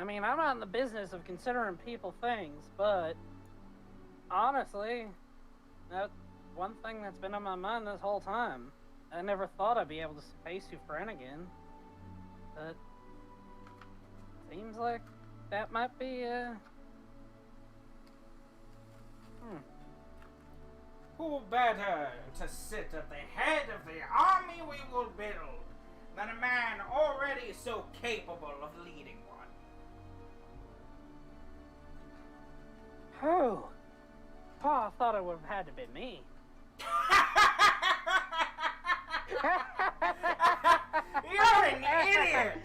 mean, I'm not in the business of considering people things, but honestly, that's one thing that's been on my mind this whole time. I never thought I'd be able to face your friend again, but seems like that might be, Who better to sit at the head of the army we will build than a man already so capable of leading one? Oh, I thought it would have had to be me. You're an idiot!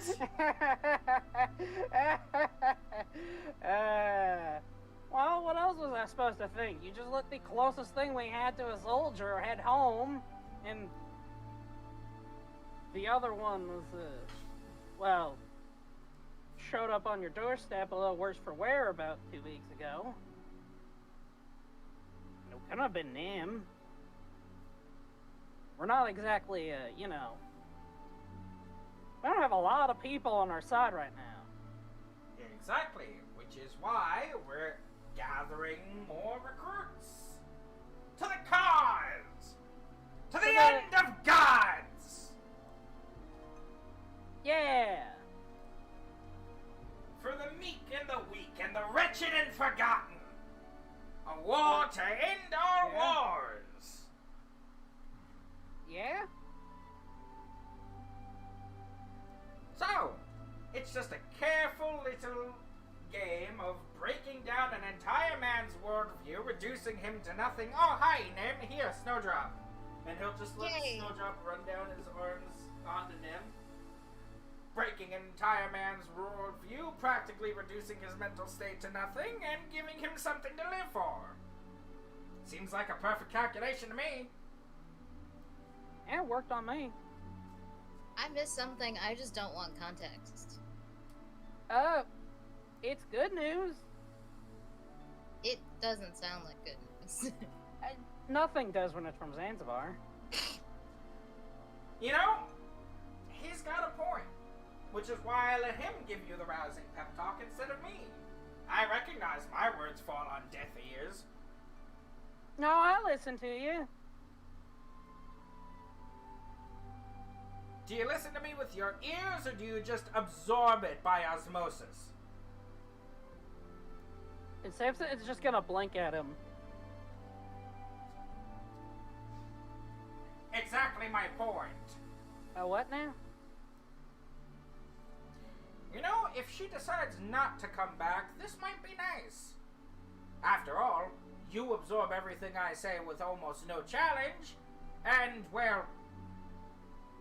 Well, what else was I supposed to think? You just let the closest thing we had to a soldier head home, and the other one was, well, showed up on your doorstep a little worse for wear about 2 weeks ago. It couldn't have been him. We're not exactly, we don't have a lot of people on our side right now. Exactly, which is why we're gathering more recruits. To the cause! To the end of gods! Yeah! For the meek and the weak and the wretched and forgotten. A war to end all wars. Yeah? So, it's just a careful little game of breaking down an entire man's worldview, reducing him to nothing. Oh, hi, Nim. Here, Snowdrop. And he'll just let Snowdrop run down his arms onto Nim. Breaking an entire man's worldview, practically reducing his mental state to nothing, and giving him something to live for. Seems like a perfect calculation to me. Yeah, it worked on me. I missed something, I just don't want context. It's good news. It doesn't sound like good news. Nothing does when it's from Zanzibar. You know, he's got a point. Which is why I let him give you the rousing pep talk instead of me. I recognize my words fall on deaf ears. No, I listen to you. Do you listen to me with your ears, or do you just absorb it by osmosis? It seems that it's just gonna blink at him. Exactly my point. What now? You know, if she decides not to come back, this might be nice. After all, you absorb everything I say with almost no challenge, and, well,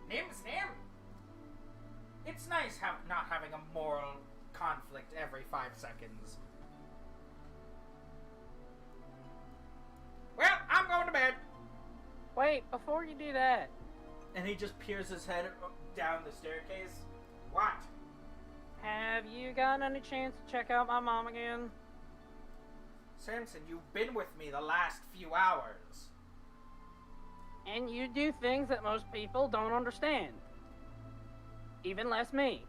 Nim's Nim. It's nice not having a moral conflict every 5 seconds. Well, I'm going to bed. Wait, before you do that. And he just peers his head down the staircase. What? Have you gotten any chance to check out my mom again? Samson, you've been with me the last few hours. And you do things that most people don't understand. Even less me.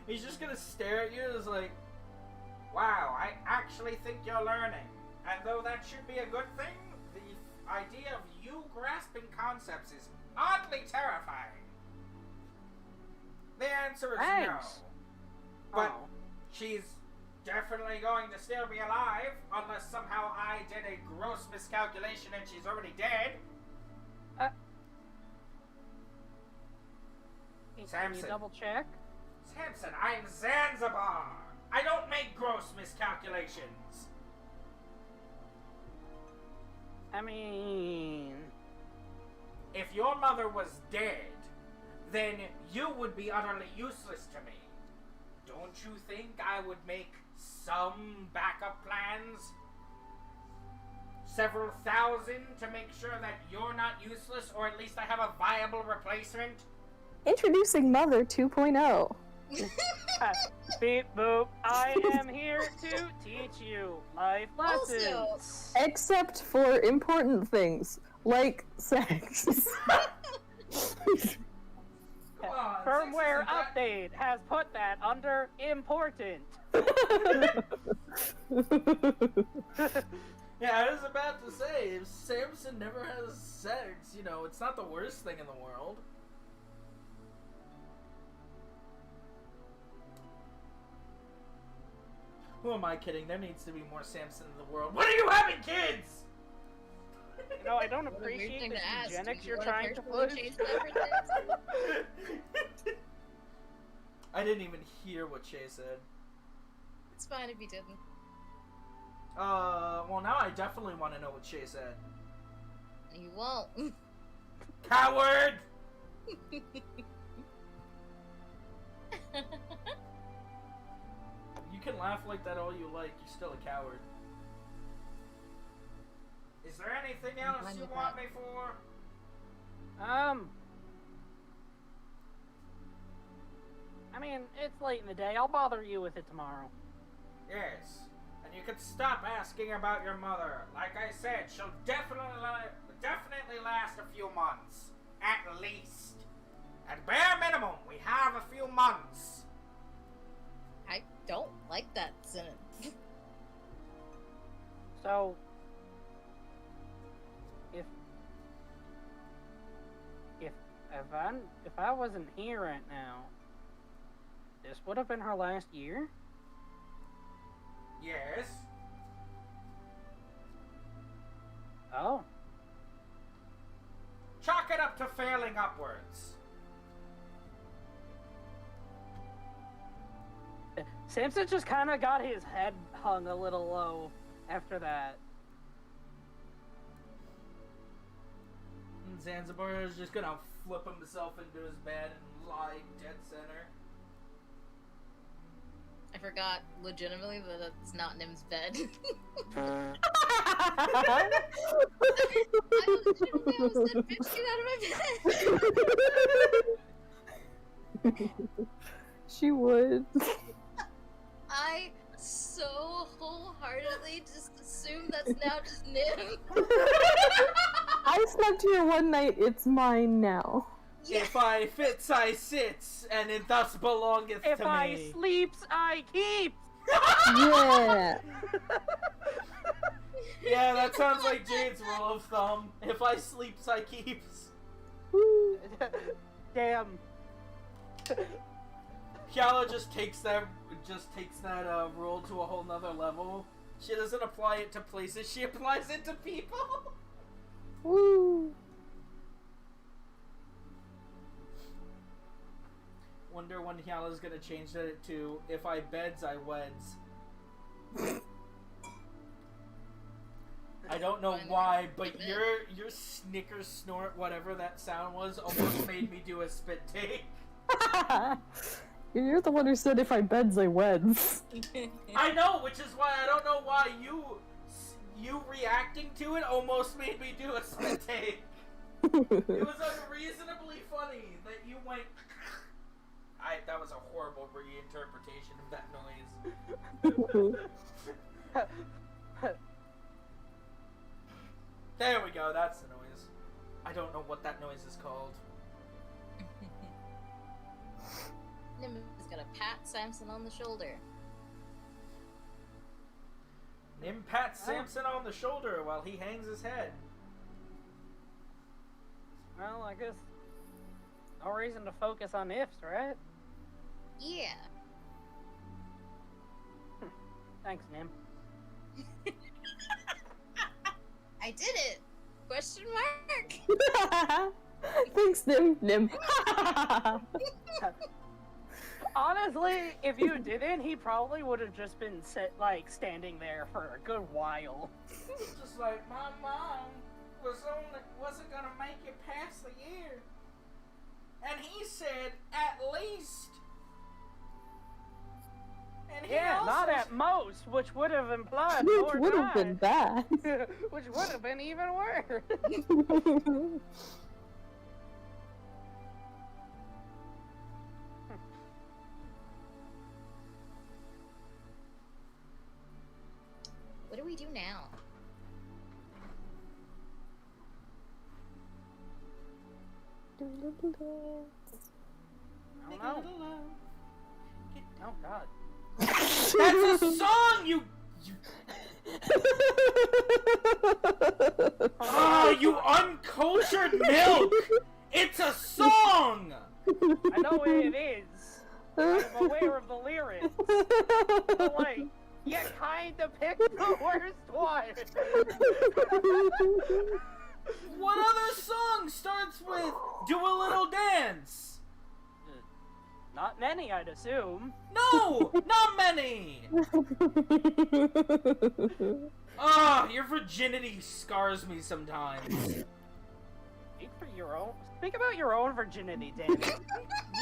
He's just gonna stare at you and is like, wow, I actually think you're learning. And though that should be a good thing, the idea of you grasping concepts is oddly terrifying. The answer is no. But she's definitely going to still be alive, unless somehow I did a gross miscalculation and she's already dead. Can you double check? Samson, I'm Zanzibar. I don't make gross miscalculations. I mean... If your mother was dead, then you would be utterly useless to me. Don't you think I would make some backup plans? Several thousand to make sure that you're not useless, or at least I have a viable replacement? Introducing Mother 2.0. Beep boop. I am here to teach you life lessons. Also, Except for important things, like sex. Come on, Firmware update has put that under important. Yeah, I was about to say, if Samson never has sex, you know, it's not the worst thing in the world. Who am I kidding? There needs to be more Samson in the world. When are you having kids? You know, I don't What a weird appreciate thing the to ask. eugenics Do you you're want a trying to personally push. changed preferences? I didn't even hear what Shay said. It's fine if you didn't. Well now I definitely want to know what Shay said. You won't. Coward! You can laugh like that all you like, you're still a coward. Is there anything else fine you with want that. me for? I mean, it's late in the day. I'll bother you with it tomorrow. Yes. And you can stop asking about your mother. Like I said, she'll definitely last a few months. At least. At bare minimum, we have a few months. I don't like that sentence. So, if I wasn't here right now, this would have been her last year. Yes. Oh, Chalk it up to failing upwards. Samson just kind of got his head hung a little low after that. And Zanzibar is just gonna flip himself into his bed and lie dead center. I forgot legitimately that that's not Nim's bed. I legitimately said, bitch, get out of my bed! She would. I so wholeheartedly just assume that's now just Nim. I slept here one night, it's mine now. If I fits, I sits, and it thus belongeth If to me. I sleeps, I keep. Yeah. Yeah, that sounds like Jade's rule of thumb. If I sleeps, I keeps. Woo. Damn. Hyalla just takes that rule to a whole nother level. She doesn't apply it to places, she applies it to people. Woo. Wonder when Hyalla's gonna change that to if I beds, I weds. I don't know why, but your snicker snort, whatever that sound was, almost made me do a spit take. You're the one who said if I beds, I weds. I know, which is why I don't know why you reacting to it almost made me do a spit take. It was unreasonably funny that you went. That was a horrible reinterpretation of that noise. There we go, that's the noise. I don't know what that noise is called. Nim is gonna pat Samson on the shoulder. Nim pats Samson on the shoulder while he hangs his head. Well, I guess no reason to focus on ifs, right? Yeah. Thanks, Nim. I did it! Question mark? Thanks, Nim. Honestly, if you didn't, he probably would have just been standing there for a good while. Just like, my mom wasn't gonna make it past the year. And he said, at least. And he Yeah, also not at most, which would have implied Which more would have been bad. which would have been even worse. What do we do now? Make don't a know. little love. Oh God. That's a song, you. Oh, you uncultured milk! It's a song! I know what it is. I'm aware of the lyrics. But like, you kinda picked the worst one. What other song starts with "Do a Little Dance"? Not many, I'd assume. No! Not many! Ah, your virginity scars me sometimes. Think about your own virginity, Danny.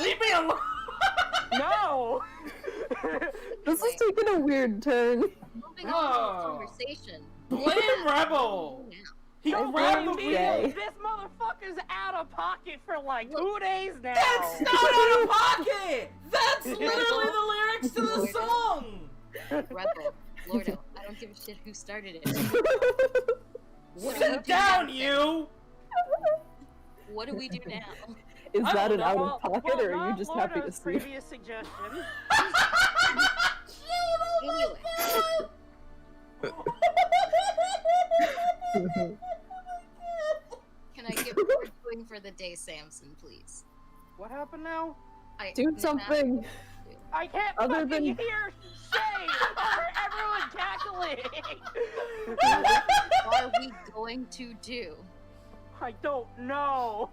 Leave me alone! No! This is taking a weird turn. Moving on to the conversation. Blame Rebel! He I grabbed blame the Jay. wheel! This motherfucker's out of pocket for like 2 days now. That's not out of pocket! That's literally the lyrics to the song! Rebel. Lordo, I don't give a shit who started it. What do we Sit do down, now? you! What do we do now? Is I that don't an know. out of pocket, or are you just happy to Lordo's see? previous suggestion. Anyway, can I get what we're doing for the day, Samson, please? What happened now? Do something. I can't Other fucking than- hear Shay over everyone cackling. What are we going to do? I don't know.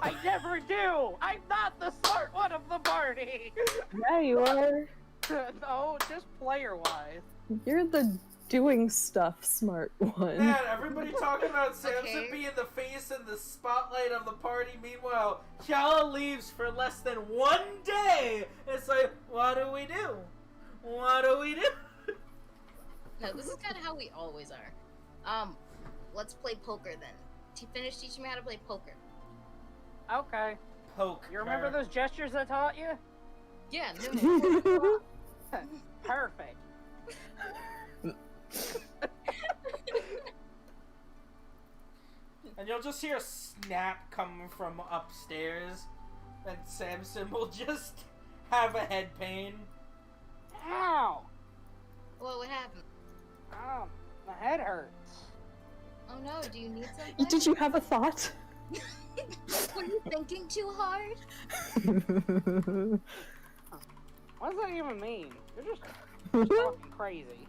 I never do. I'm not the smart one of the party. Yeah, you are. No, just player-wise. You're the doing stuff smart one. Man, everybody talking about Samson Okay. being the face and the spotlight of the party. Meanwhile, Hyalla leaves for less than 1 day. It's like, what do we do? What do we do? No, this is kind of how we always are. Let's play poker then. Finish teaching me how to play poker. Okay. Poke. You remember those gestures I taught you? Yeah, no. Perfect. And you'll just hear a snap come from upstairs, and Samson will just have a head pain. Ow! What would happen? My head hurts. Oh no, do you need something? Did you have a thought? Were you thinking too hard? What does that even mean? You're just fucking crazy.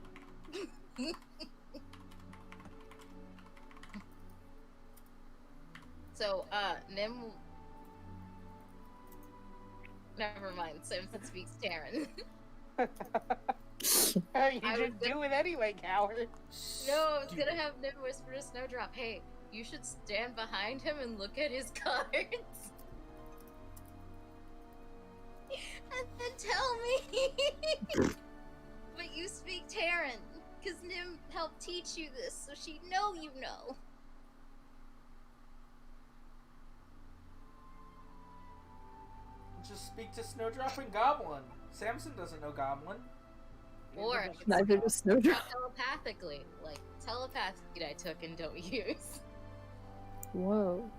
So, Nim... Never mind, Samson speaks Terran. You I just was do it anyway, coward. No, I was gonna have Nim whisper to Snowdrop, hey, you should stand behind him and look at his cards. And then tell me. But you speak Terran, because Nim helped teach you this, so she'd know you know. Just speak to Snowdrop and Goblin. Samson doesn't know Goblin. Or Neither does Snowdrop. telepathically, like telepathy I took and don't use. Whoa.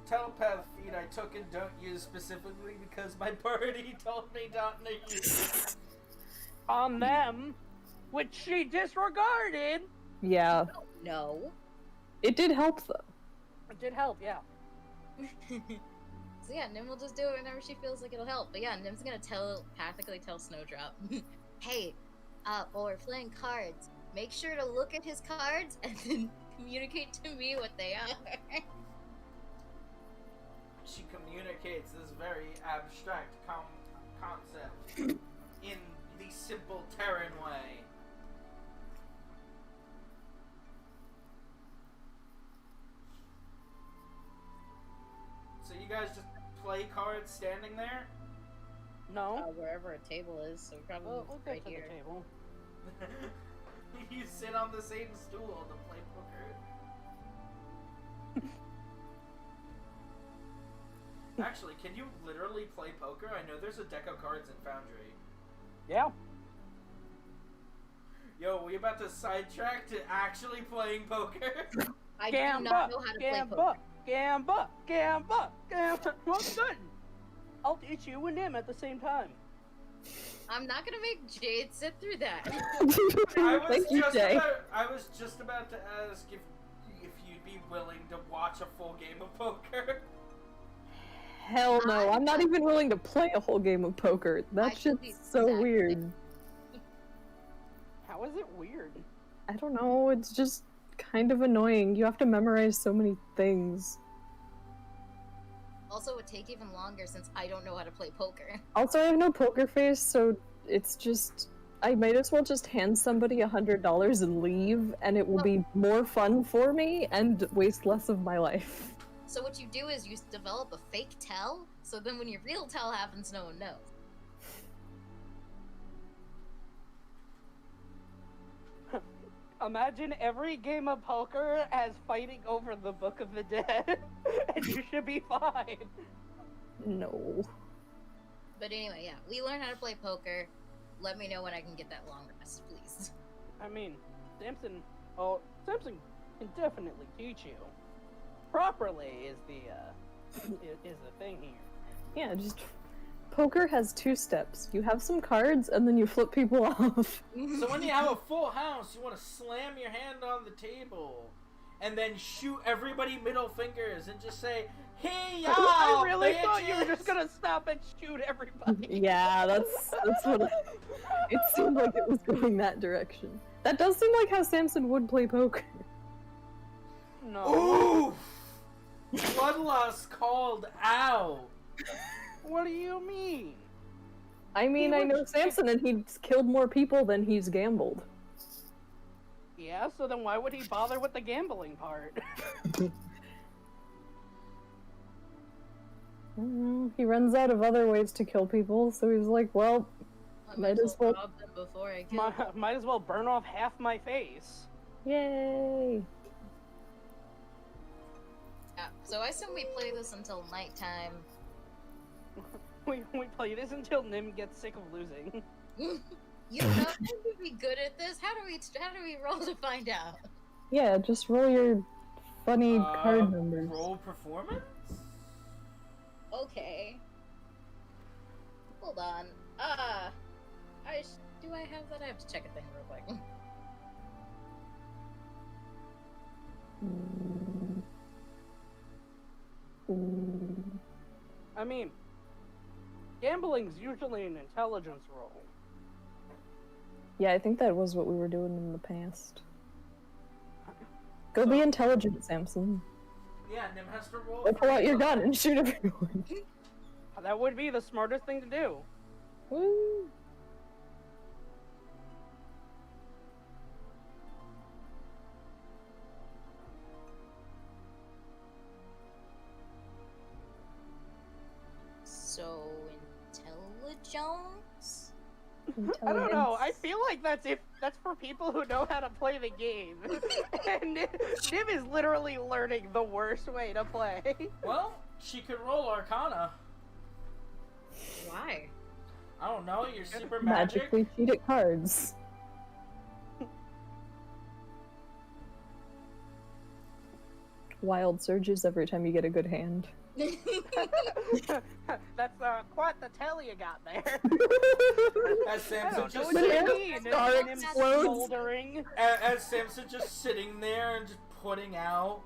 Telepath feed I took and don't use specifically because my party told me not to use. On them, which she disregarded. Yeah. No. It did help, though. It did help, yeah. So yeah, Nim will just do it whenever she feels like it'll help. But yeah, Nim's gonna telepathically tell Snowdrop, hey, while we're playing cards, make sure to look at his cards and then communicate to me what they are. She communicates this very abstract concept in the simple Terran way. So you guys just play cards standing there? No. Wherever a table is, so probably We'll get right to here. the table. You sit on the same stool to play poker. Actually, can you literally play poker? I know there's a deck of cards in Foundry. Yeah. Yo, we about to sidetrack to actually playing poker? I do not know how to play poker. Gamba, Okay, well, good. I'll teach you and him at the same time. I'm not gonna make Jade sit through that. Thank you, Jay. I was just about to ask if you'd be willing to watch a full game of poker. Hell no, I'm not even willing to play a whole game of poker. That shit's so weird. How is it weird? I don't know, it's just kind of annoying. You have to memorize so many things. Also, it would take even longer since I don't know how to play poker. Also, I have no poker face, so it's just... I might as well just hand somebody $100 and leave, and it will be more fun for me and waste less of my life. So what you do is you develop a fake tell, so then when your real tell happens, no one knows. Imagine every game of poker as fighting over the Book of the Dead, and you should be fine. No. But anyway, yeah, we learn how to play poker. Let me know when I can get that long rest, please. I mean, Samson can definitely teach you. Properly is the thing here. Yeah, just... Poker has 2 steps. You have some cards, and then you flip people off. So when you have a full house, you want to slam your hand on the table, and then shoot everybody middle fingers, and just say, "Hey y'all!" I really bitches! thought you were just gonna stop and shoot everybody. Yeah, that's what it seemed like it was going that direction. That does seem like how Samson would play poker. No. Ooh! Bloodlust called out. What do you mean? I mean, I know Samson, and he's killed more people than he's gambled. Yeah, so then why would he bother with the gambling part? He runs out of other ways to kill people, so he's like, well, I might as well... rob them before I kill them. Might as well burn off half my face. Yay! Yeah, so I assume we play this until nighttime. We play this until Nim gets sick of losing. You know, I would be good at this. How do we roll to find out? Yeah, just roll your funny card numbers. Roll performance? Okay. Hold on. Do I have that? I have to check a thing real quick. I mean, gambling's usually an intelligence roll. Yeah, I think that was what we were doing in the past. Go be intelligent, Samson. Yeah, Nim has to roll. Or pull out your gun and shoot everyone. That would be the smartest thing to do. Woo! So, intelligence? I don't know. I feel like that's for people who know how to play the game. And Nim is literally learning the worst way to play. Well, she could roll Arcana. Why? I don't know, you're super magic. Magically cheat at cards. Wild surges every time you get a good hand. That's quite the tell you got there. As Samson just what sitting, you mean. Star Nim explodes. smoldering. as Samson just sitting there and just putting out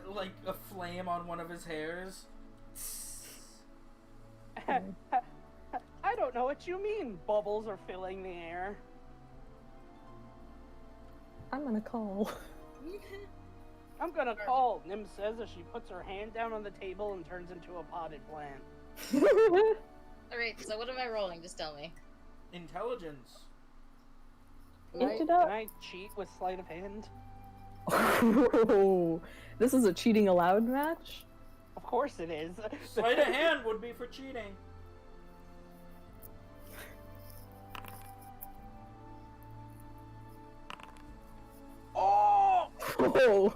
like a flame on one of his hairs. I don't know what you mean. Bubbles are filling the air. I'm gonna call. I'm gonna call, Nim says as she puts her hand down on the table and turns into a potted plant. Alright, so what am I rolling? Just tell me. Intelligence. Can Looked it up. I cheat with sleight of hand? Oh, this is a cheating allowed match? Of course it is. Sleight of hand would be for cheating. Oh! Oh.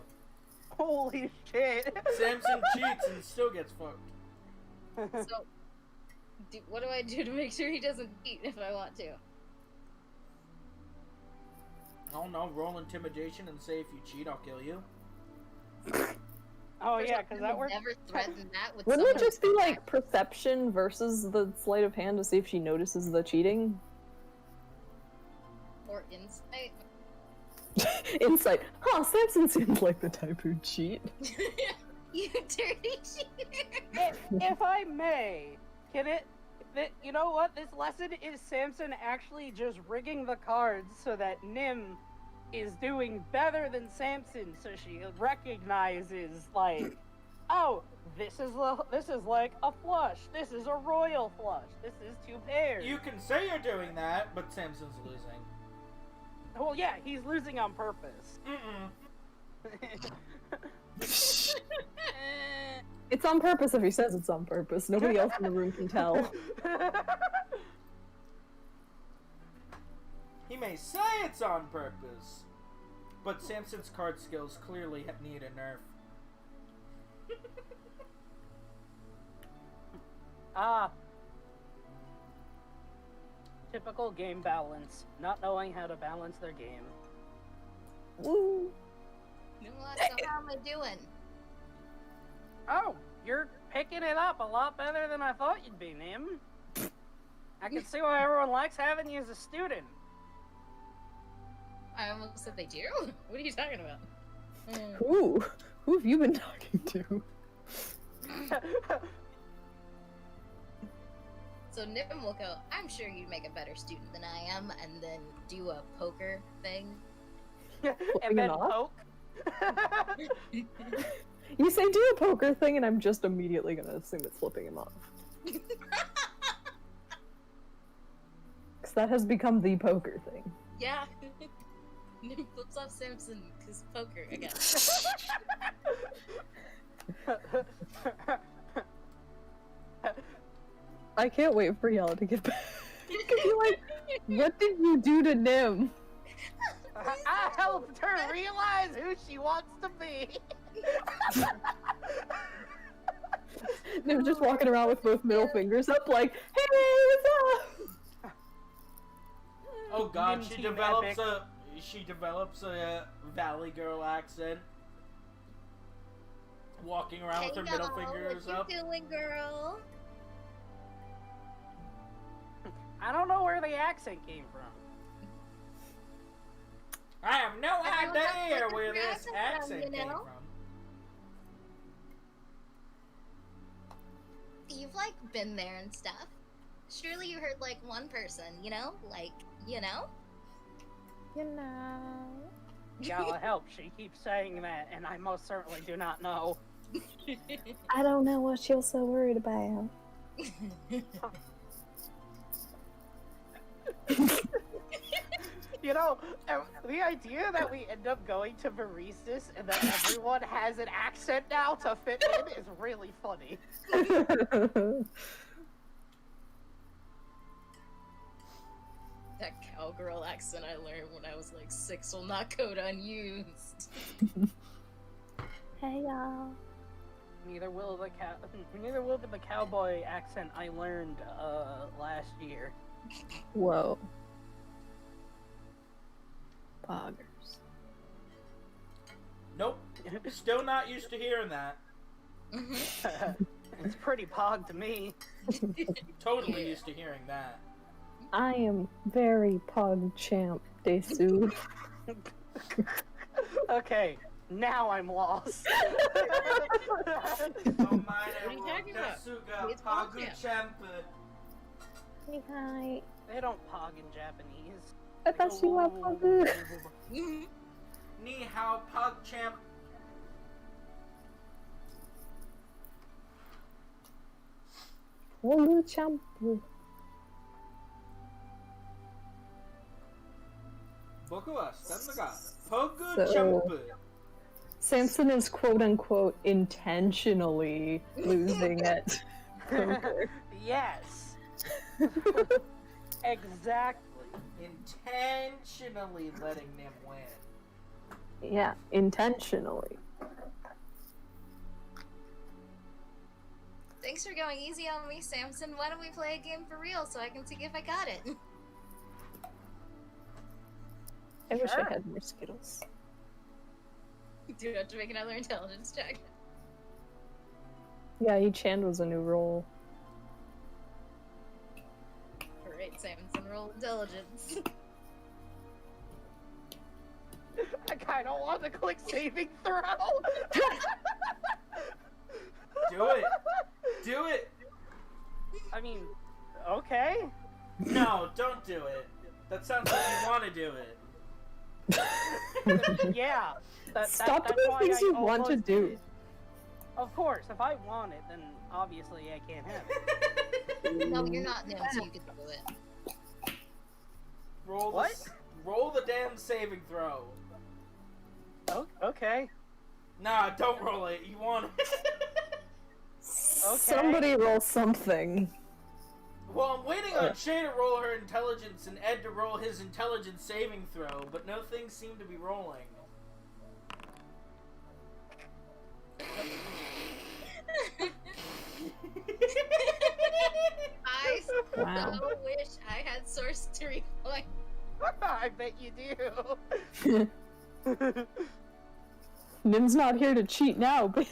Holy shit! Samson cheats and still gets fucked. So, what do I do to make sure he doesn't cheat if I want to? I don't know, roll intimidation and say if you cheat, I'll kill you. Oh First yeah, off, because I that would works. never threaten that with Wouldn't someone it just be who's like perception versus the sleight of hand to see if she notices the cheating? or insight? Insight. Huh, Samson seems like the type who'd cheat. You dirty cheater! If I may, can it? You know what? This lesson is Samson actually just rigging the cards so that Nim is doing better than Samson, so she recognizes like, oh, this is like a flush. This is a royal flush. This is two pairs. You can say you're doing that, but Samson's losing. Well, yeah, he's losing on purpose. It's on purpose if he says it's on purpose. Nobody else in the room can tell. He may say it's on purpose, but Samson's card skills clearly need a nerf. Typical game balance. Not knowing how to balance their game. Woo! So how am I doing? Oh, you're picking it up a lot better than I thought you'd be, Nim. I can see why everyone likes having you as a student. I almost said they do? What are you talking about? Who have you been talking to? So Nim will go, I'm sure you'd make a better student than I am, and then do a poker thing. And then it off? poke. You say do a poker thing, and I'm just immediately gonna assume it's flipping him off. Because that has become the poker thing. Yeah. Nim flips off Samson because poker again. I can't wait for y'all to get back. Cause you're like, what did you do to Nim? I helped her realize who she wants to be. Nim's just walking around with both middle fingers up, like, hey, what's up? Oh god, Nim she team develops epic. a Valley Girl accent. Walking around with her middle fingers what up. you doing, girl? I don't know where the accent came from. I have no I don't have idea what where the this accent accent from, you came know? from. You've like been there and stuff. Surely you heard like one person, you know? Like, you know? You know. Y'all help. She keeps saying that, and I most certainly do not know. I don't know what you're so worried about. You know, the idea that we end up going to baristas and that everyone has an accent now to fit in is really funny. That cowgirl accent I learned when I was like 6 will not go unused. Hey y'all. Neither will the cowboy accent I learned last year. Whoa. Poggers. Nope. Still not used to hearing that. It's pretty pog to me. Totally used to hearing that. I am very pog champ, Desu. Okay, now I'm lost. Oh my, are you talking about? Desuga It's called Pagu-champa. Hi. They don't pog in Japanese. I thought you were pogu. Ni hao, Pug-champ. Pogu champ. Boku wa shiten ga Pagu-champa. Samson is quote unquote intentionally losing at poker. Yes. Exactly. Intentionally letting them win. Yeah, intentionally. Thanks for going easy on me, Samson. Why don't we play a game for real so I can see if I got it? I wish I Sure. had more Skittles. Do you have to make another intelligence check? Yeah, each hand was a new roll. Alright, Samson, roll intelligence. I kind of want to click saving throw. Do it. Do it. I mean, okay. No, don't do it. That sounds like you want to do it. Yeah. Stop that's doing why things I you want to almost do. did it. Of course, if I want it, then obviously I can't have it. No, you're not Nim, so you can do it. Roll What? Roll the damn saving throw. Oh, okay. Nah, don't roll it. You want it. Somebody roll something. Well, I'm waiting on Shay to roll her intelligence and Ed to roll his intelligence saving throw, but no things seem to be rolling. I Wow. so wish I had sorcery points. I bet you do. Nim's not here to cheat now, but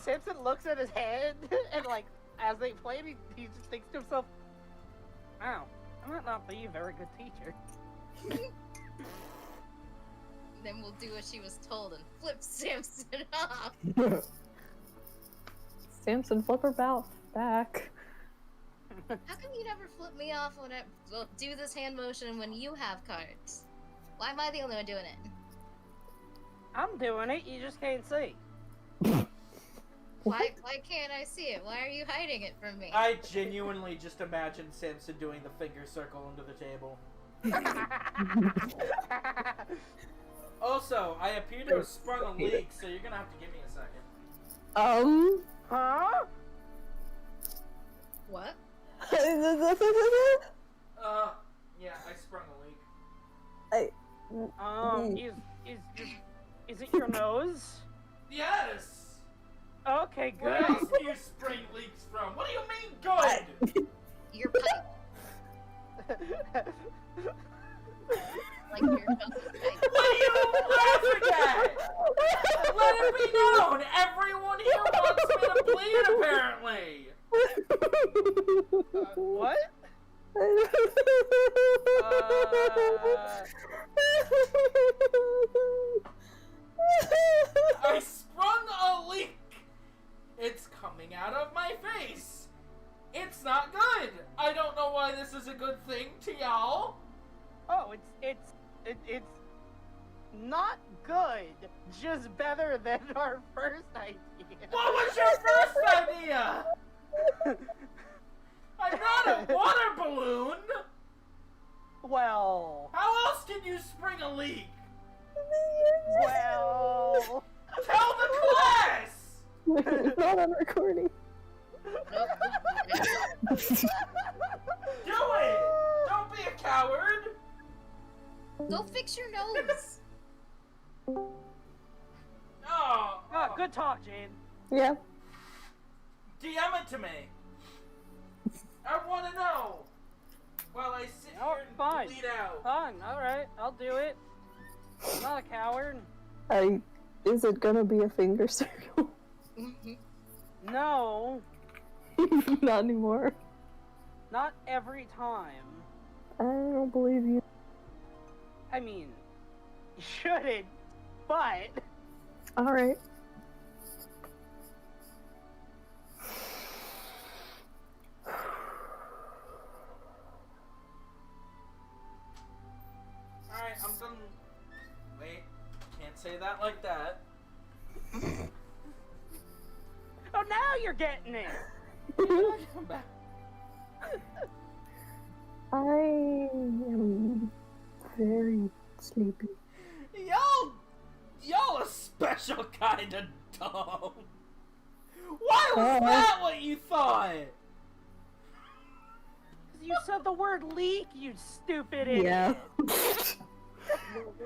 Simpson looks at his head and, like, as they play, he just thinks to himself, "Wow, I might not be a very good teacher." Then we'll do what she was told and flip Samson off. Samson, flip her back. How come you never flip me off when I do this hand motion when you have cards? Why am I the only one doing it? I'm doing it, you just can't see. Why can't I see it? Why are you hiding it from me? I genuinely just imagine Samson doing the finger circle under the table. Also, I appear to have sprung a leak, so you're gonna have to give me a second. Huh? What? Yeah, I sprung a leak. Is it your nose? Yes! Okay, Where good. else do you spring leaks from? What do you mean good? Your pipe. Like your nose is pipe. What are you laughing at? Let it be known, everyone here wants me to bleed, apparently. What? I sprung a leak. It's coming out of my face. It's not good. I don't know why this is a good thing to y'all. Oh, it's not good. Just better than our first idea. What was your first idea? I'm not a water balloon. Well, How else can you spring a leak? well. Tell the class. It's not on recording. Nope. Do it. Don't be a coward. Go fix your nose. Oh, Ah, good talk, Jane. Yeah. DM it to me. I want to know. While I sit Oh, here and fine. bleed out. Fine, alright, I'll do it. I'm not a coward. Is it gonna be a finger circle? No, Not anymore. not every time. I don't believe you. I mean, you shouldn't, but. Alright. Alright, I'm done. Wait, can't say that like that. Oh, now you're getting it! Come back. I am very sleepy. Y'all a special kind of dumb. Why was that what you thought? You said the word leak, you stupid idiot! Yeah.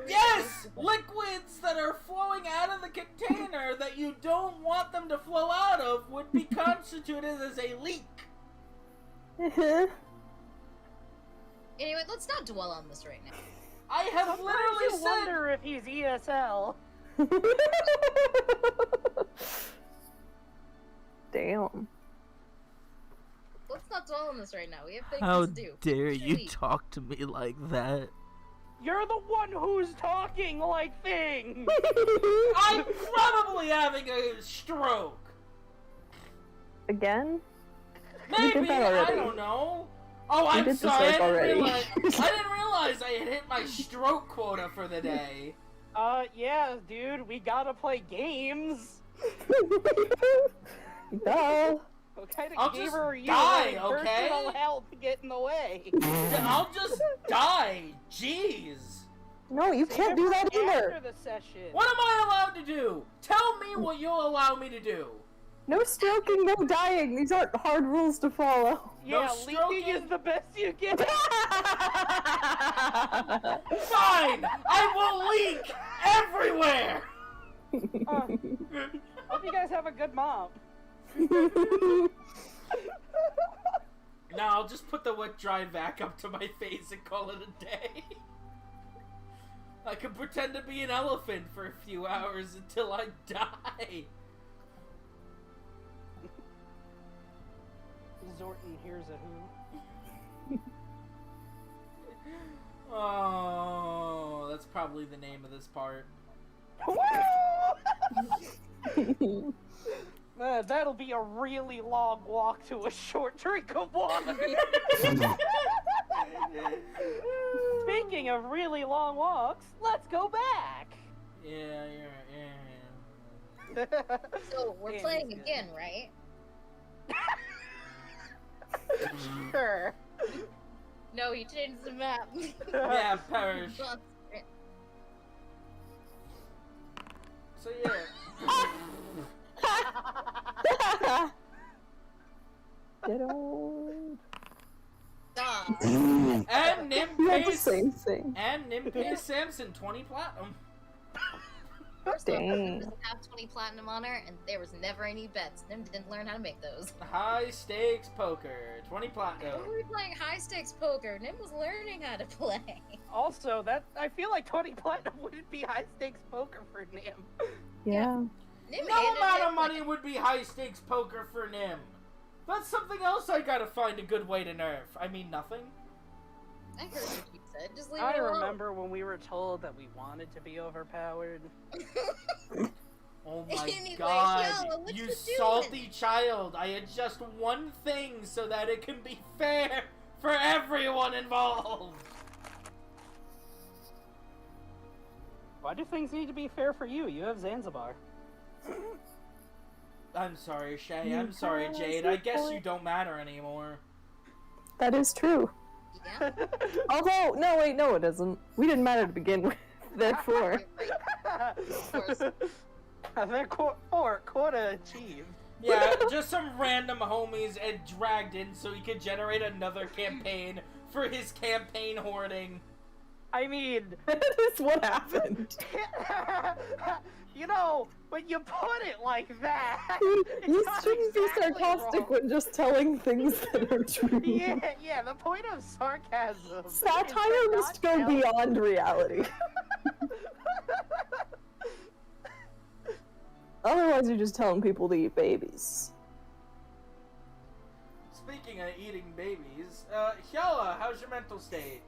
Yes! Liquids that are flowing out of the container that you don't want them to flow out of would be constituted as a leak. Anyway, let's not dwell on this right now. I have Sometimes literally you said. wonder if he's ESL. Damn. Let's not dwell on this right now. We have things How to do. dare Should you we- talk to me like that? You're the one who's talking like things. I'm probably having a stroke. Again? Maybe, did that I already. don't know. Oh, You I'm did this sorry, I like didn't, already. I didn't realize I had hit my stroke quota for the day. Yeah, dude, we gotta play games. Duh. What kind I'll of just gamer are you? die, letting okay? Personal health get in the way. I'll just die. Jeez. No, you can't do that After either. the session. What am I allowed to do? Tell me what you'll allow me to do. No stroking, no dying. These aren't hard rules to follow. Yeah, No leaking stroking? is the best you get. Fine, I will leak everywhere. Hope you guys have a good mom. No, I'll just put the wet dry vac up to my face and call it a day. I can pretend to be an elephant for a few hours until I die. Zorton here's a who. Oh, that's probably the name of this part. That'll be a really long walk to a short drink of water. Speaking of really long walks, let's go back. Yeah. So, we're Damn, playing he's good. again, right? Sure. No, he changed the map. Yeah, perish. So yeah. Get old. Stop. And Nim You have the pays same thing. Samson 20 platinum. First off, Nim Dang. doesn't have 20 platinum on her, and there was never any bets. Nim didn't learn how to make those. High stakes poker, 20 When platinum. we were playing high stakes poker, Nim was learning how to play. Also, I feel like 20 platinum wouldn't be high stakes poker for Nim. Yeah. Nim No handed amount of him, money would be high stakes poker for Nim. That's something else I gotta find a good way to nerf. I mean, nothing. I heard what you said. Just leave I it alone. remember when we were told that we wanted to be overpowered. Oh my Anyway, god, Hyalla, what you you doing? salty child. I adjust one thing so that it can be fair for everyone involved. Why do things need to be fair for you? You have Zanzibar. I'm sorry, Shay. I'm sorry, Jade. I guess you don't matter anymore. That is true. Yeah. Although, no, wait, no, it isn't. We didn't matter to begin with. Therefore. Of course. Their quota achieved. Yeah, just some random homies Ed dragged in so he could generate another campaign for his campaign hoarding. I mean, That is what happened. you know, when you put it like that, You it's not shouldn't be exactly sarcastic wrong. when just telling things that are true. Yeah, the point of sarcasm. is to Satire not must go tell- beyond reality. Otherwise, you're just telling people to eat babies. Speaking of eating babies, Hyalla, how's your mental state?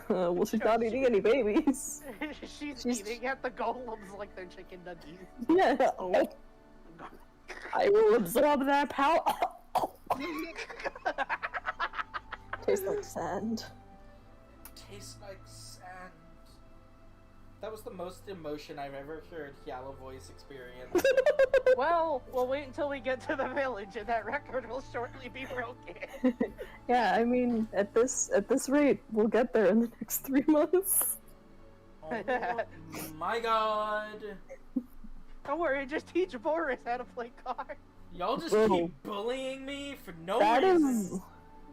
Well, she's not eating any babies. She's She's- eating at the golems like they're chicken nuggies. Yeah. Oh. I will absorb their power. Tastes like sand. Tastes like sand. That was the most emotion I've ever heard Hyalla voice experience. Well, we'll wait until we get to the village, and that record will shortly be broken. Yeah, I mean, at this rate, we'll get there in the next 3 months. Oh my god. Don't worry, just teach Boris how to play cards. Y'all just Whoa. keep bullying me for no That reason.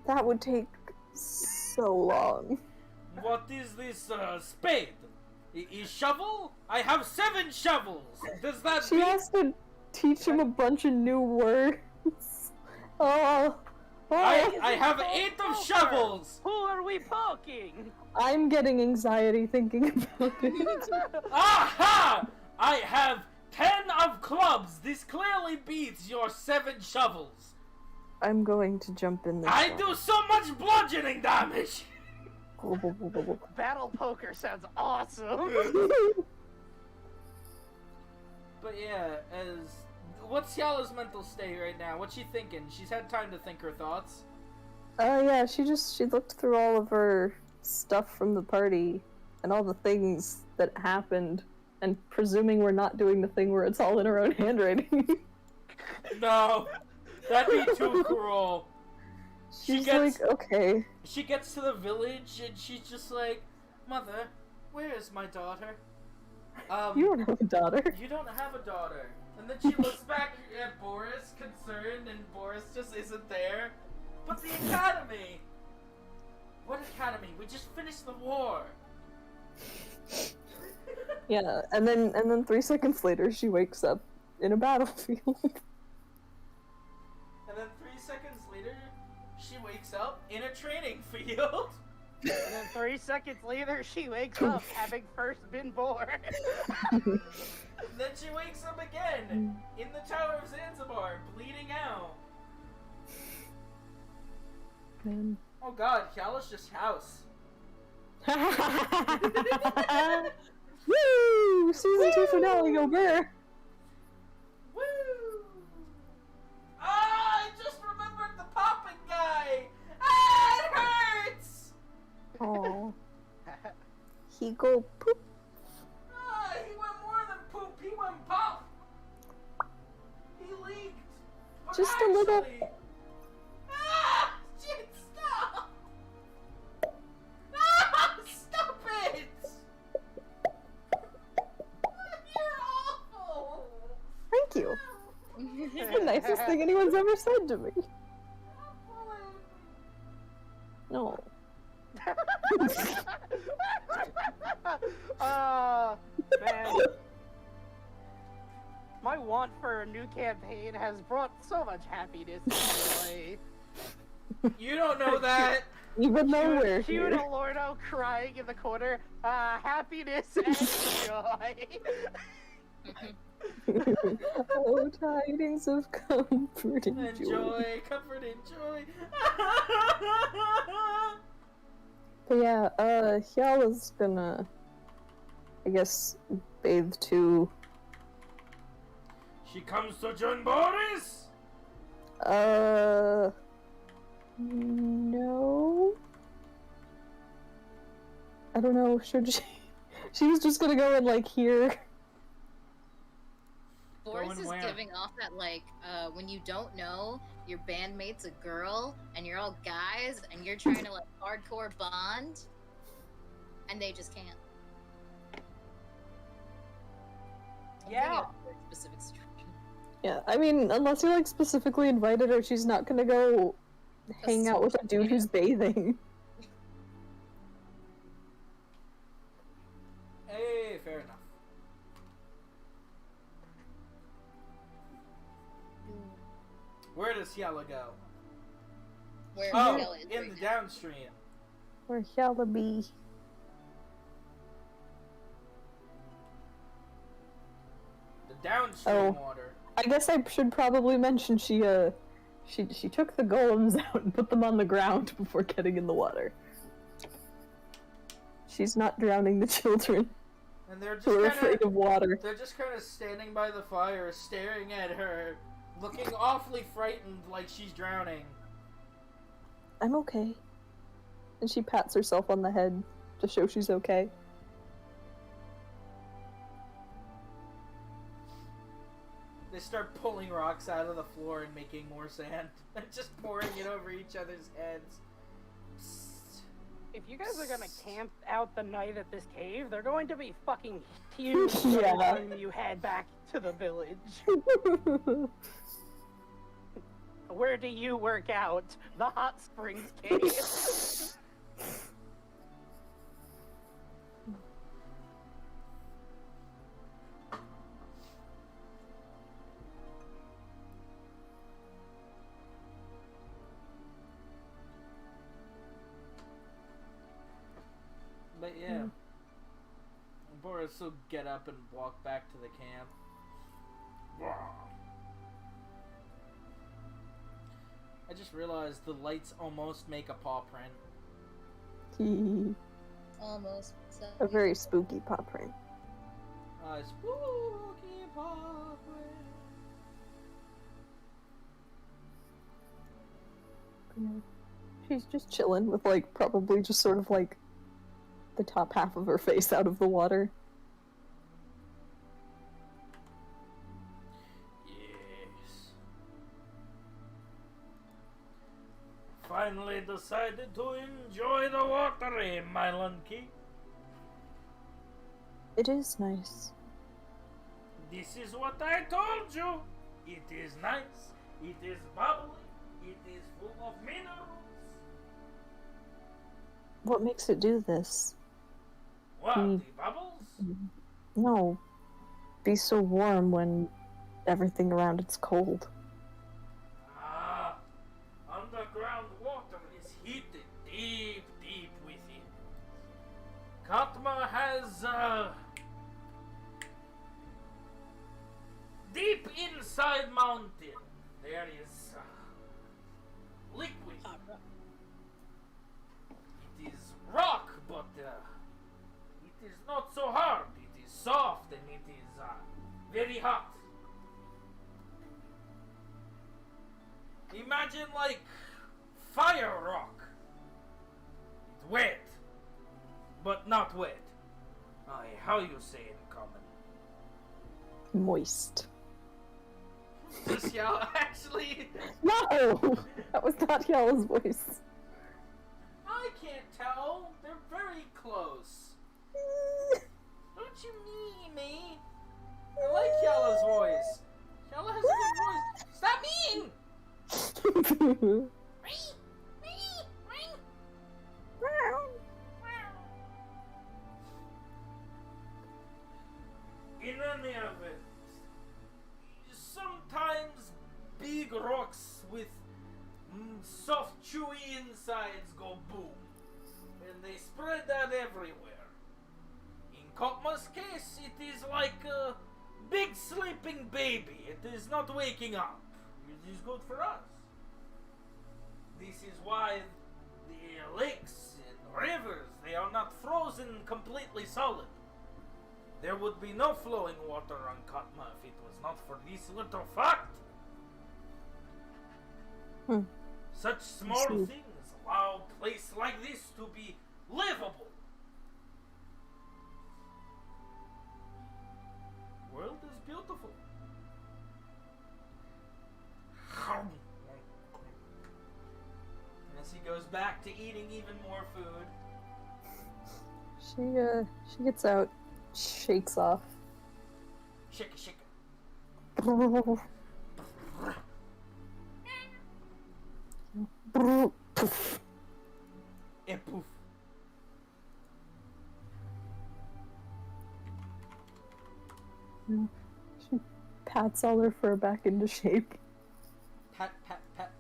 that would take so long. What is this, spade? A shovel? I have 7 shovels! Does that She mean- has to teach him a bunch of new words. Oh, I have 8 of shovels! Who are we poking? I'm getting anxiety thinking about it. Aha! I have 10 of clubs! This clearly beats your 7 shovels! I'm going to jump in this I one. do so much bludgeoning damage! Battle poker sounds awesome. But yeah, what's Hyalla's mental state right now? What's she thinking? She's had time to think her thoughts. Yeah, she looked through all of her stuff from the party and all the things that happened, and presuming we're not doing the thing where it's all in her own handwriting. No, that'd be too cruel. She's like, okay. She gets to the village and she's just like, Mother, where is my daughter? You don't have a daughter. You don't have a daughter. And then she looks back at Boris, concerned, and Boris just isn't there. But the academy! What academy? We just finished the war. Yeah, and then 3 seconds later she wakes up in a battlefield. And then 3 seconds later, she wakes up in a training field. And then 3 seconds later, she wakes up having first been born. And then she wakes up again in the Tower of Zanzibar, bleeding out. Man. Oh god, Hyalla's just house. Woo! Season 2 finale, go Bear! Woo! Ah, I just remembered the popping guy! Ah, it hurts! Aww. He go poop. Ah, he went more than poop, he went pop! He leaked! But Just a little. actually- Ah! Shit, stop! Ah, stop it! You're awful! Thank you. It's the nicest thing anyone's ever said to me. No. Man. My want for a new campaign has brought so much happiness to my life. You don't know that! Even though we're Cute here. Lordo crying in the corner. Happiness and joy. Oh, tidings of comfort and joy. Enjoy, comfort, enjoy. But yeah, Hyalla's gonna, I guess, bathe too. She comes to join Boris? No. I don't know, should she? She was just gonna go in, like, here. Boris Going is where? giving off that, like, when you don't know your bandmate's a girl and you're all guys and you're trying to, like, hardcore bond and they just can't. I'm thinking Yeah. of a very specific situation. Yeah, I mean, unless you, like, specifically invited her, she's not gonna go hang out with a dude who's bathing. Hey, fair enough. Where does Hyalla go? Where Oh, Hyalla is in right the now. downstream. Where Hyalla be? The downstream Oh. water. I guess I should probably mention she took the golems out and put them on the ground before getting in the water. She's not drowning the children And they're just who are kind afraid of water. They're just kind of standing by the fire, staring at her, looking awfully frightened like she's drowning. I'm okay. And she pats herself on the head to show she's okay. They start pulling rocks out of the floor and making more sand. And just pouring it over each other's heads. Psst. If you guys are gonna camp out the night at this cave, they're going to be fucking huge Yeah. by the time you head back to the village. Where do you work out? The hot springs cave. yeah. Boris will get up and walk back to the camp. I just realized the lights almost make a paw print. Almost. So. A very spooky paw print. Spooky paw print. Yeah. She's just chilling with, like, probably just sort of, like, the top half of her face out of the water. Yes. Finally decided to enjoy the water, eh, my lunky? It is nice. This is what I told you. It is nice. It is bubbly. It is full of minerals. What makes it do this? What, Hmm. the bubbles? No. Be so warm when everything around it's cold. Ah, underground water is heated deep, deep within. Katma has, deep inside mountain, there is, liquid. It is rock, but, it is not so hard. It is soft and it is, very hot. Imagine like fire rock. It's wet, but not wet. How you say in common? Moist. Does y'all actually? No! That was not Yalla's voice. I can't tell. They're very close. Don't you mean me? I like Yalla's voice. Yalla has a good voice. Stop mean! In any event, sometimes big rocks with soft, chewy insides go boom, and they spread out everywhere. In Kokma's case, it is like a big sleeping baby. It is not waking up. It is good for us. This is why the lakes and rivers, they are not frozen completely solid. There would be no flowing water on Katma if it was not for this little fact. Such small things allow a place like this to be livable. World is beautiful. As he goes back to eating even more food. She gets out, shakes off. Shake it, shake it. And poof. She pats all her fur back into shape. Pat, pat, pat.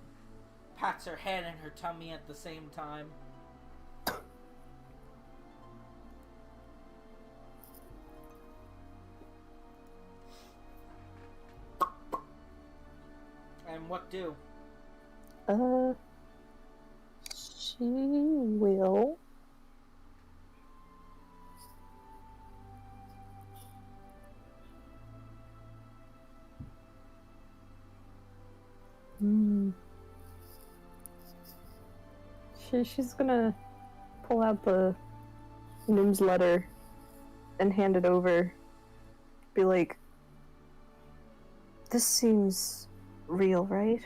Pats her head and her tummy at the same time. And what do? She will. She's gonna pull out the Nim's letter and hand it over. Be like, this seems real, right?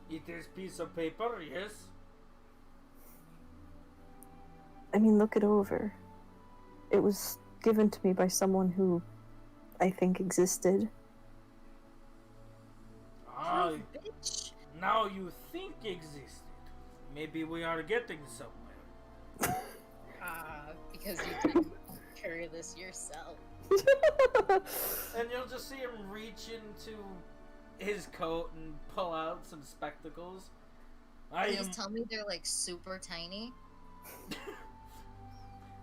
It is piece of paper, yes. I mean, look it over. It was given to me by someone who I think existed. Ah, Bitch. now you think existed. Maybe we are getting somewhere. Because you didn't carry this yourself. And you'll just see him reach into his coat and pull out some spectacles. Please tell me they're like super tiny.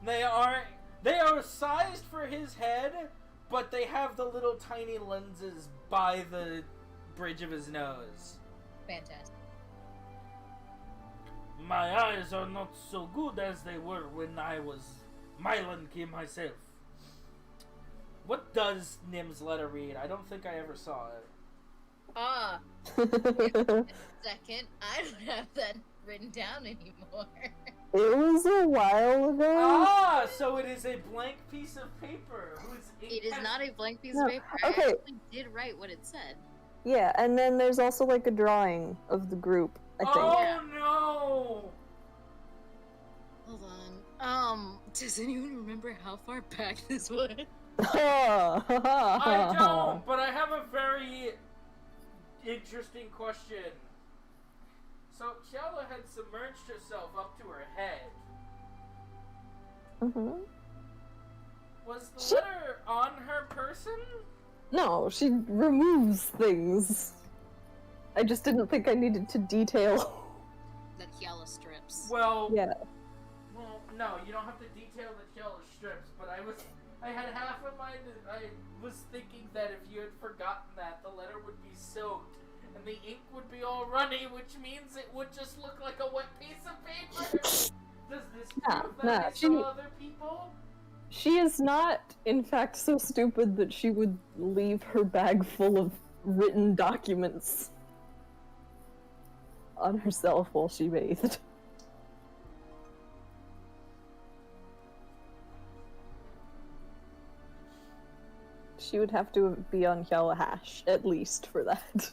They are sized for his head, but they have the little tiny lenses by the bridge of his nose. Fantastic. My eyes are not so good as they were when I was Mylanki myself. What does Nim's letter read? I don't think I ever saw it. Second, I don't have that written down anymore. It was a while ago. Ah, so it is a blank piece of paper. It is not a blank piece No, of paper. okay. I actually did write what it said. Yeah, and then there's also like a drawing of the group, I think. Oh no! Hold on. Does anyone remember how far back this was? I don't, but I have a very interesting question. So, Hyalla had submerged herself up to her head. Mm-hmm. Was the letter on her person? No, she removes things. I just didn't think I needed to detail. That Hyalla strips. Well, Yeah. well, no, you don't have to detail the Hyalla strips, but I had half in mind, I was thinking that if you had forgotten that, the letter would be soaked, and the ink would be all runny, which means it would just look like a wet piece of paper. Does this prove that I saw other people? She is not, in fact, so stupid that she would leave her bag full of written documents on herself while she bathed. She would have to be on Hyalla Hash, at least, for that.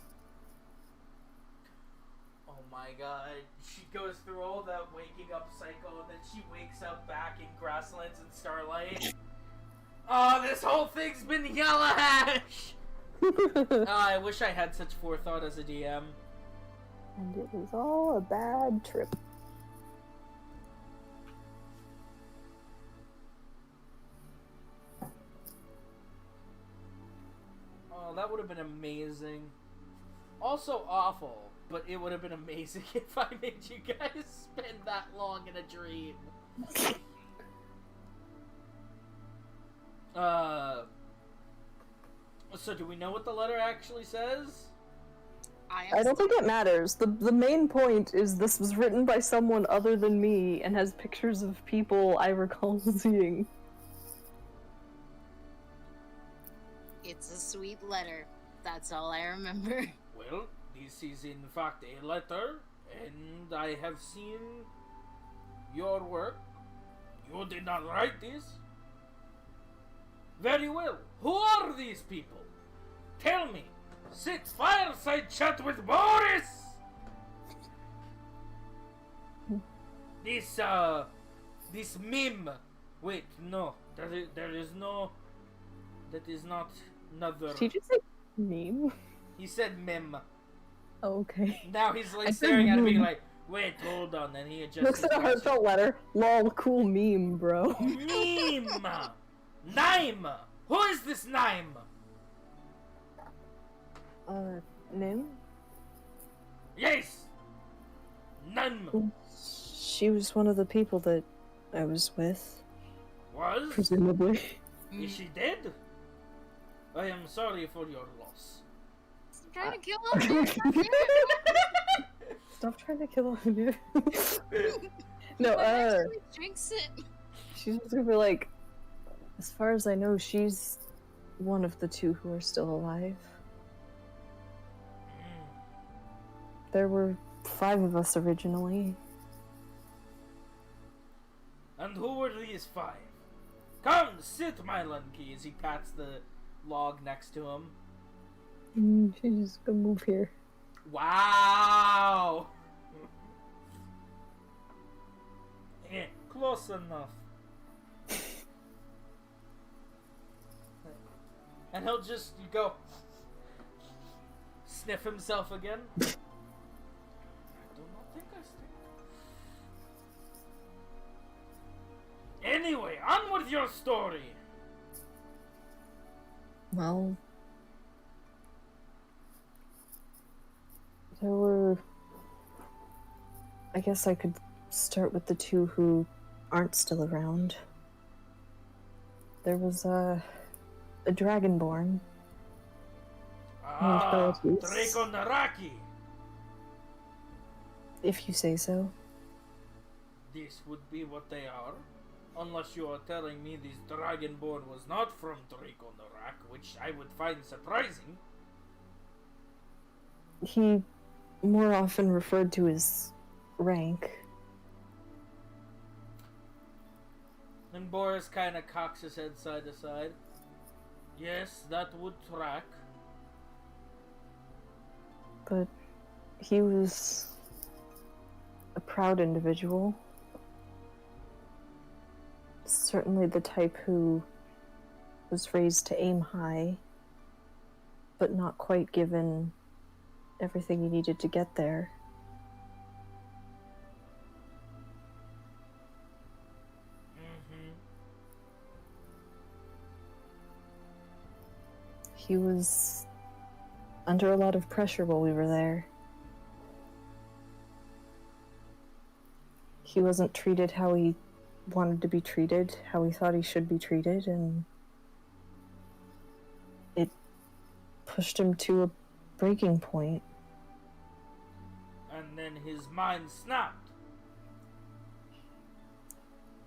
Oh my god. She goes through all that waking up cycle, and then she wakes up back in Grasslands and Starlight. Oh, this whole thing's been Hyalla Hash! I wish I had such forethought as a DM. And it was all a bad trip. Oh, that would have been amazing. Also awful, but it would have been amazing if I made you guys spend that long in a dream. So do we know what the letter actually says? I don't think it matters. The main point is this was written by someone other than me and has pictures of people I recall seeing. It's a sweet letter. That's all I remember. Well, this is in fact a letter, and I have seen your work. You did not write this. Very well. Who are these people? Tell me. Sit fireside chat with Boris! This meme. Wait, no. There is no... That is not another... Did you just say meme? He said meme. Oh, okay. Now he's like I said staring at me meme. like, wait, hold on, and he adjusts Looks his at a glasses. heartfelt letter. Lol, cool meme, bro. Meme! Nime! Who is this Nime? Nim? Yes! Nime! She was one of the people that I was with, Was? presumably. Is she dead? I am sorry for your loss. I'm trying to kill him. Stop trying to kill off dude. No, Actually drinks it. she's just gonna be like, as far as I know, she's one of the two who are still alive. There were 5 of us originally. And who were these 5? Come, sit, my Lunky, as he pats the log next to him. She's just gonna move here. Wow! Yeah, close enough. And he'll just go sniff himself again. I do not think I stink. Anyway, on with your story. Well, there were... I guess I could start with the 2 who aren't still around. There was a dragonborn. Ah, Named Draco Naraki. if you say so. This would be what they are. Unless you are telling me this Dragonborn was not from Draco Narak, which I would find surprising. He more often referred to his rank. And Boris kind of cocks his head side to side. Yes, that would track. But he was a proud individual. Certainly the type who was raised to aim high, but not quite given everything he needed to get there. He was under a lot of pressure while we were there. He wasn't treated how he wanted to be treated, how he thought he should be treated, and it pushed him to a breaking point. And then his mind snapped.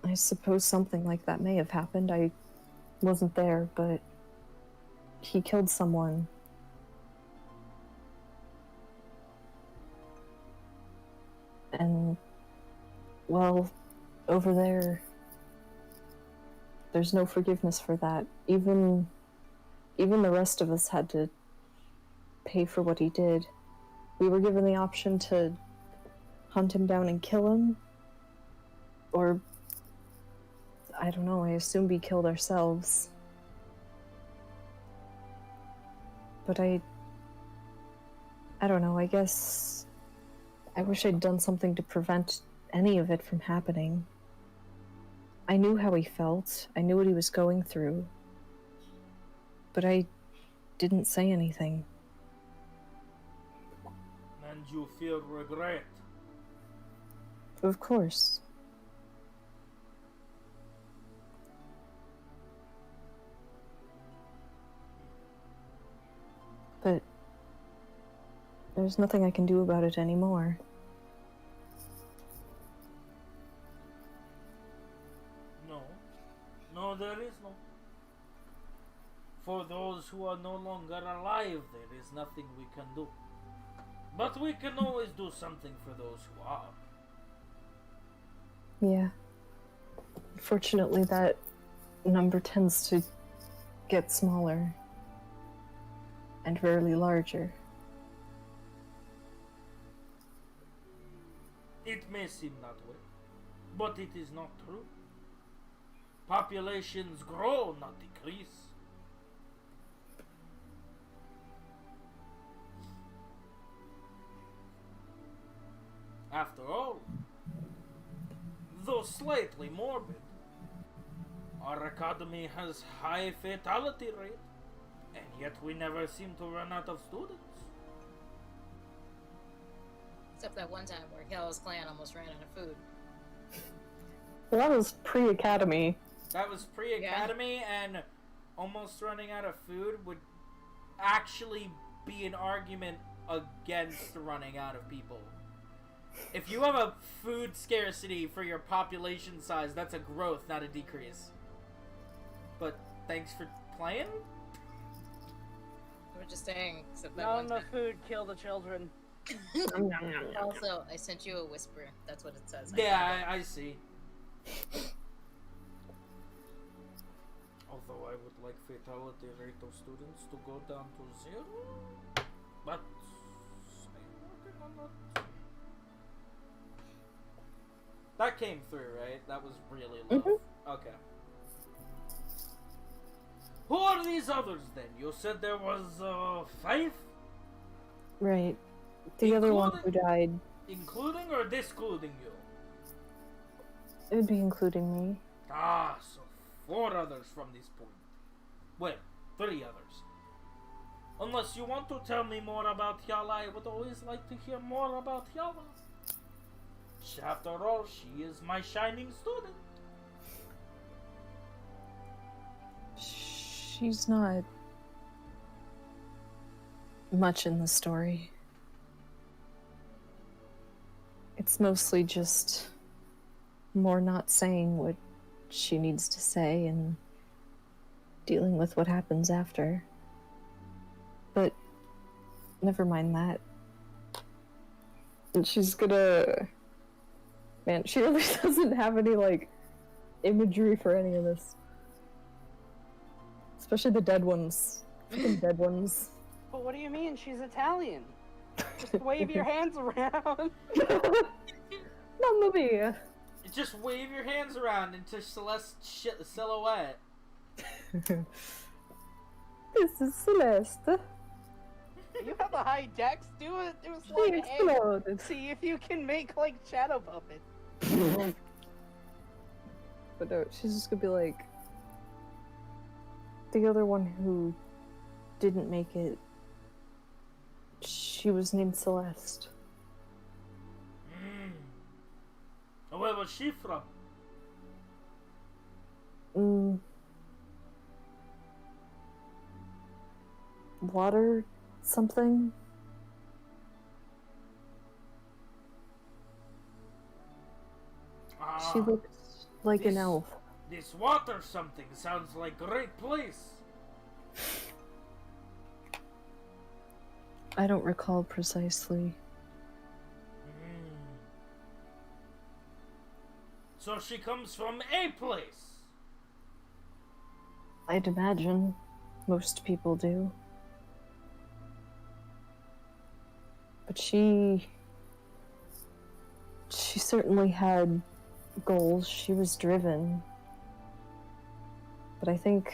I suppose something like that may have happened. I wasn't there, but he killed someone. And, well, over there's no forgiveness for that. Even the rest of us had to pay for what he did. We were given the option to hunt him down and kill him, or, I don't know, I assume we killed ourselves. But I don't know, I guess I wish I'd done something to prevent any of it from happening. I knew how he felt, I knew what he was going through, but I didn't say anything. And you feel regret. Of course. But there's nothing I can do about it anymore. No, there is no. For those who are no longer alive, there is nothing we can do. But we can always do something for those who are. Yeah. Unfortunately, that number tends to get smaller and rarely larger. It may seem that way, but it is not true. Populations grow, not decrease. After all, though slightly morbid, our academy has high fatality rate, and yet we never seem to run out of students. Except that one time where Hyalla's clan almost ran out of food. Well, that was pre-academy. That was pre-academy, and almost running out of food would actually be an argument against running out of people. If you have a food scarcity for your population size, that's a growth, not a decrease. But thanks for playing? We're just saying, except that Not one enough time. food, kill the children. Also, I sent you a whisper. That's what it says. Yeah, I see. Although I would like fatality rate of students to go down to 0, but I'm working on that. That came through, right? That was really low. Okay. Who are these others then? You said there was 5? Right. The other one who died. Including or discluding you? It would be including me. Ah, so 4 others from this point. Well, 3 others. Unless you want to tell me more about Hyalla, I would always like to hear more about Hyalla. After all, she is my shining student. She's not much in the story. It's mostly just more not saying what she needs to say and dealing with what happens after. But never mind that. And she's gonna... Man, she really doesn't have any, like, imagery for any of this. Especially the dead ones. Freaking dead ones. But what do you mean? She's Italian. Just wave your hands around. Mamma mia! Just wave your hands around into Celeste's silhouette. This is Celeste. You have a high dex. Do a She sleight of hand. exploded. See if you can make like shadow puppets. But no, she's just gonna be like, the other one who didn't make it, she was named Celeste. Where was she from? Water something? She looked like an elf. This water something sounds like great place. I don't recall precisely. So she comes from a place. I'd imagine most people do. But she certainly had goals. She was driven. But I think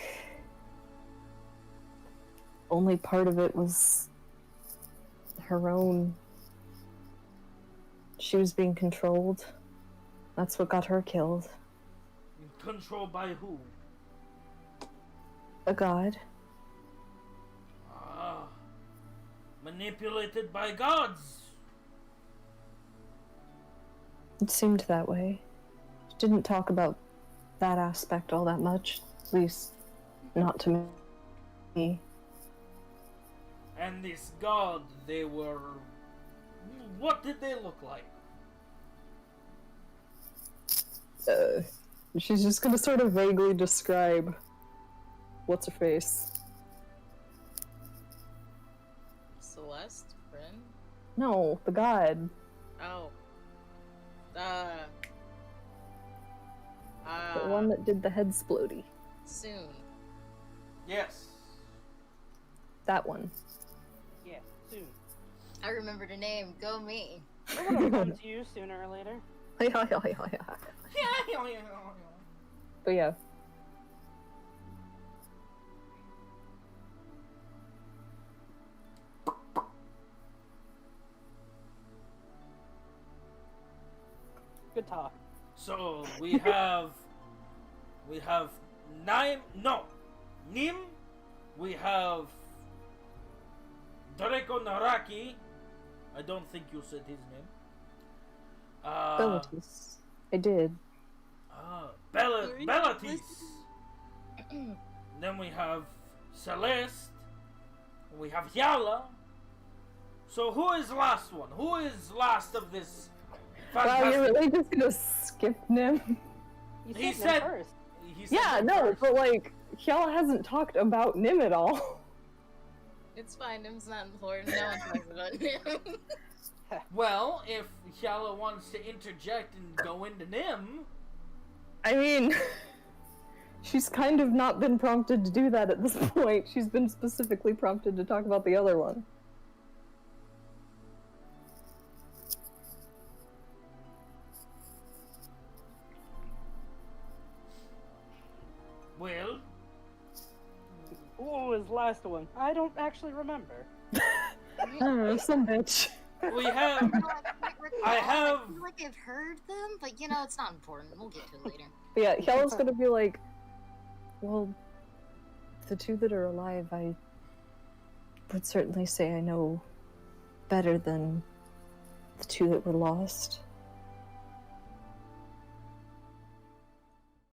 only part of it was her own. She was being controlled. That's what got her killed. Controlled by who? A god. Manipulated by gods. It seemed that way. She didn't talk about that aspect all that much. At least, not to me. And this god, they were... What did they look like? She's just gonna sort of vaguely describe what's her face. Celeste? Bryn? No, the god. Oh. The one that did the head splody. Soon. Yes. That one. Yeah, soon. I remembered her name. Go me. We're gonna come to you sooner or later. But yeah. Good talk. So we have Nim, we have Draco Naraki. I don't think you said his name. Abilities. I did. Bellatis. Then we have Celeste. We have Hyalla. So who is last one? Who is last of this fantastic... Wow, you're really just gonna skip Nim? You said Nim first. He said Yeah, Nim no, first. but like, Hyalla hasn't talked about Nim at all. It's fine. Nim's not important. No one talks about Nim. Well, if Hyalla wants to interject and go into Nim... I mean, she's kind of not been prompted to do that at this point. She's been specifically prompted to talk about the other one. Well... What was the last one? I don't actually remember. I don't know, some bitch. We have... I have... I feel like I've heard them, but you know, it's not important. We'll get to it later. But yeah, Hyalla's gonna be like, well, the two that are alive, I would certainly say I know better than the two that were lost.